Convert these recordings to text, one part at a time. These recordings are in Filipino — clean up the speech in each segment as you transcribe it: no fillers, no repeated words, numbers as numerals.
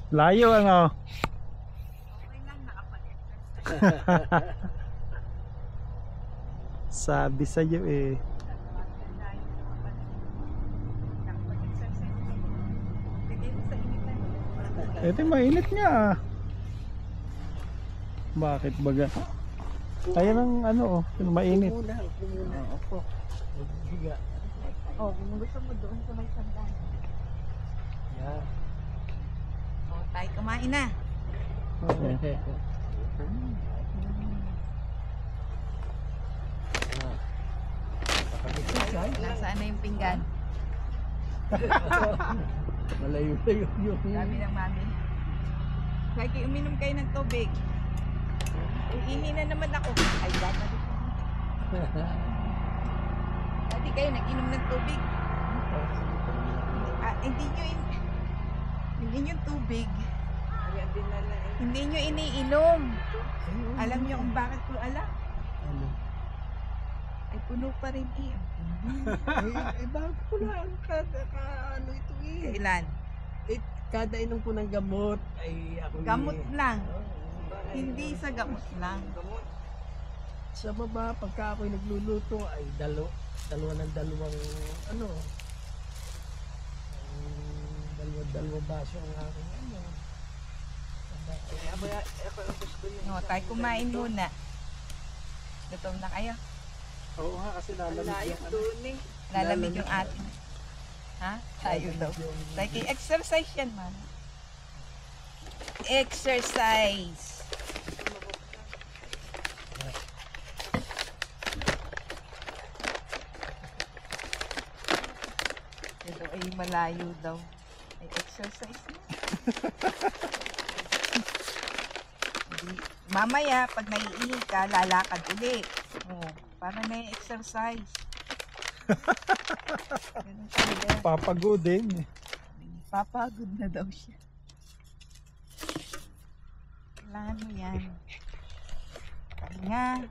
Layo ano. Okay lang, nakapag-exercise. Sabi sa'yo eh. Nakapag-exercise ka. Bigay mo sa initan. Ito mainit nga ah. Bakit baga? Ayan ang ano oh, yung mainit. Opo. Higa. Oh, kung gusto mo doon sa may sandan. Yan. Oh, tayo kumain na. Nasaan na yung pinggan? Malayo-layo yung... Sabi ng mami. Lagi uminom kayo ng tubig. Ihi na naman ako. Ay, dapat. Dati kayo nag-inom ng tubig. Hindi nyo tubig. Hindi nyo iniinom. Alam nyo kung bakit ko alam? Ano? Ay, puno pa rin iyo. Bago ko lang. Ano ito eh. Kailan? Kada inom ko ng gamot ay ako Gamot lang. Hindi sa gamot lang. Sa baba, pagka ako'y nagluluto ay dalawa ng dalawang ano, dalawa baso ang aking ano. No, tayo kumain muna. Gutom na kayo? Oo nga kasi lalamig yung ano. Lalamig yung atin. Ha? Tayo daw. Tayo kay exercise yan, man. Exercise. Ito ay malayo daw. Ay exercise na. Mamaya, pag naiihi ka, lalakad uli. Oh, para may exercise. Ganun talaga. Papagodin. Papagod na daw siya. Kailangan mo yan. Pahinga.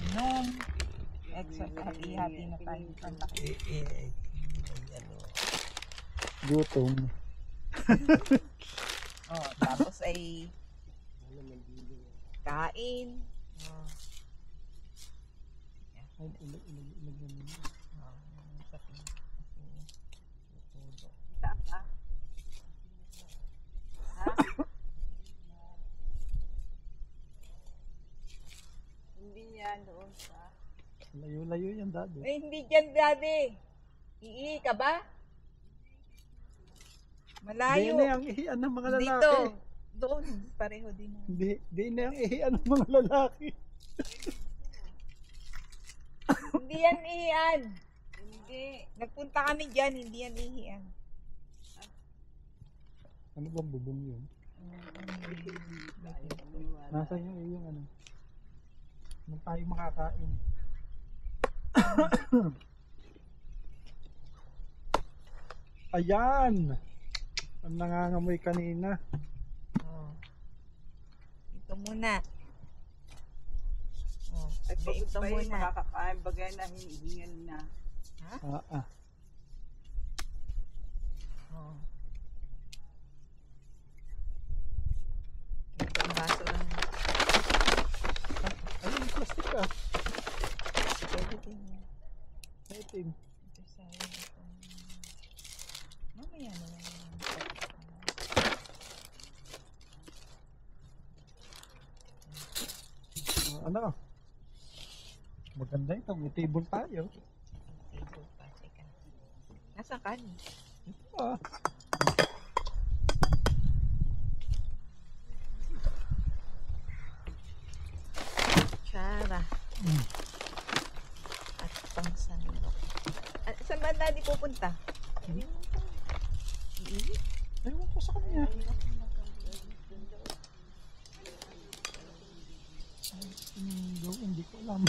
Inom. Exercise. Hati-hati na tayo. Panlaki. Ano, Gutom. Oh, tapos ay kain. Oh. Tapa. Ha? Hindi yan doon sa... Layo-layo yan dati. Eh, hindi dyan, daddy. Iihi ka ba? Hindi Malayo. na yung ihian ng mga lalaki. Dito. Doon. Pareho din. Hindi na yung ihian ng mga lalaki. Hindi yan ihian. Hindi. Nagpunta kami dyan, hindi yan ihian. Ano bang bubong yun? Nasa yung iyong ano? Nung tayo makakain. Ayan! Ang nangangamoy kanina. Oh. Ito muna. Oh. Ay, pagod Ito pa yun, muna. makakakain bagay na hinihingal na. Ah. Oh. Ito ang baso lang. Ayun, plastic ah. Pwede din yan. Itim. Ito sayang ito. Mamaya na lang. Ano? Maganda ito. May table tayo. Table pa. Teka. Nasaan ka? Ah. Tsara. At pangsandok. Saan ba natin pupunta? Ewan ko sa kanya. Hindi ko alam.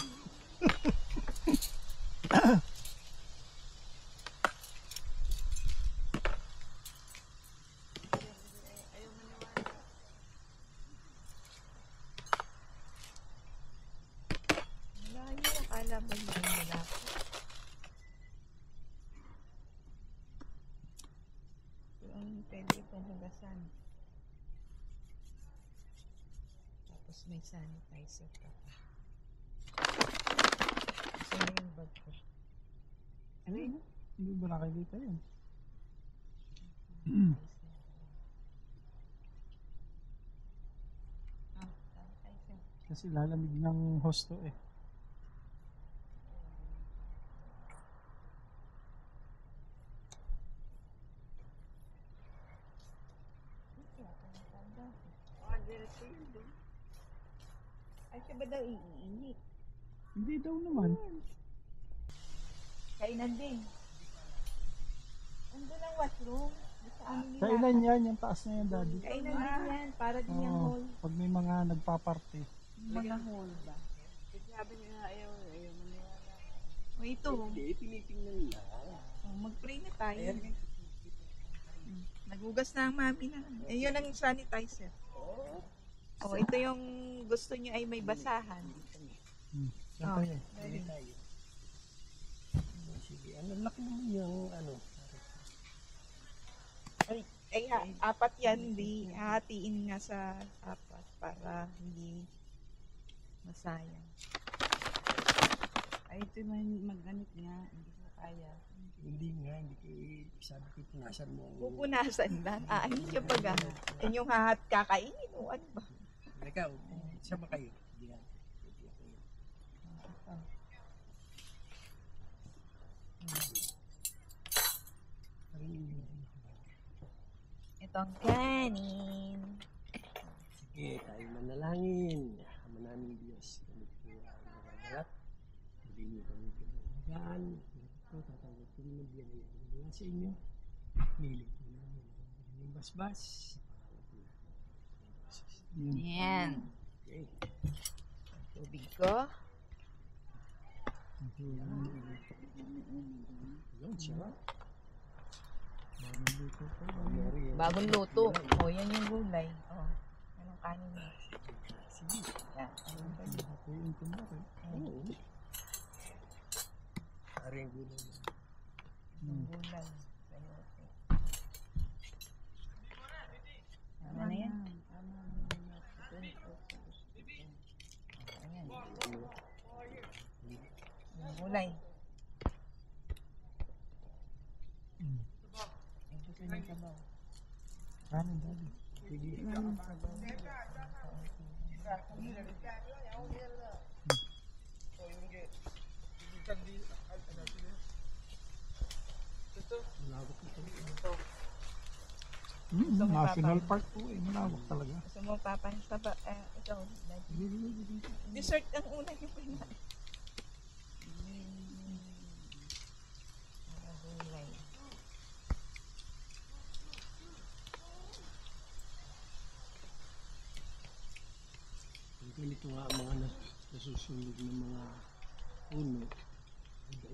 Malayo. Akala ba yun ang malapit? Ito ang pwede itong hugasan. Tapos may sanitizer ka pa. Gusto mo yung bag ko? Ano yun? Hindi ba nakikita yun? Sanitizer. Kasi lalamig ng hosto eh. Ah, diretso yun doon. Ay, siya ba daw iinit? Hindi daw naman. Kainan din. Ando ng washroom. Sa amin nila. Kailan yan? Yung taas na yan, daddy. Kainan din yan. Para din yung Oo, hall. pag may mga nagpa-party. Mga hall ba? Kasi sabi niya, ayaw maniwala. O ito. Hindi, tinitingnan lang. Oh, mag-pray na tayo. Nagugas na ang mami na. Eh, yun ang sanitizer. Oh, ito yung gusto niyo ay may basahan. Yan Oh. tayo. Hindi tayo. Sige, ano, laki naman yung ano. Ay, apat yan. Hindi hahatiin nga sa apat para hindi masayang. Ay, ito mag-ganit nga. Hindi ko kaya. Hindi nga, hindi ko sabi ko punasan mo. Pupunasan lang. Hindi siya pag yan yung kakainin o ano ba? Ikaw, sama kayo. Diyan. Ito ang kanin. Sige, tayo manalangin. Ama namin Diyos, kami po ang nagagalat. Hindi niyo kami pinagagaan. Ito, tatawag ko naman diyan ay mula sa inyo. Milig po namin. Ang basbas. Yan. Okay. Tubig ko. Yun, siya. Bagong luto. O, yan yung gulay. O, yan ang kanin mo. Sige. Yan. Ako yung tumor eh. Oo. Pare ang gulay mo. Yung gulay. Sayote. Tama na yan. Ayan. Yung gulay. Ay, gusto niyo sabaw. Kanin, daddy. Sige. Malawak ito. National Park po eh. Malawak talaga. Gusto mo papasaba? Ikaw. Dessert ang una yung pinain. Gulay. Ganito nga ang mga nasusunod ng mga puno. Ano?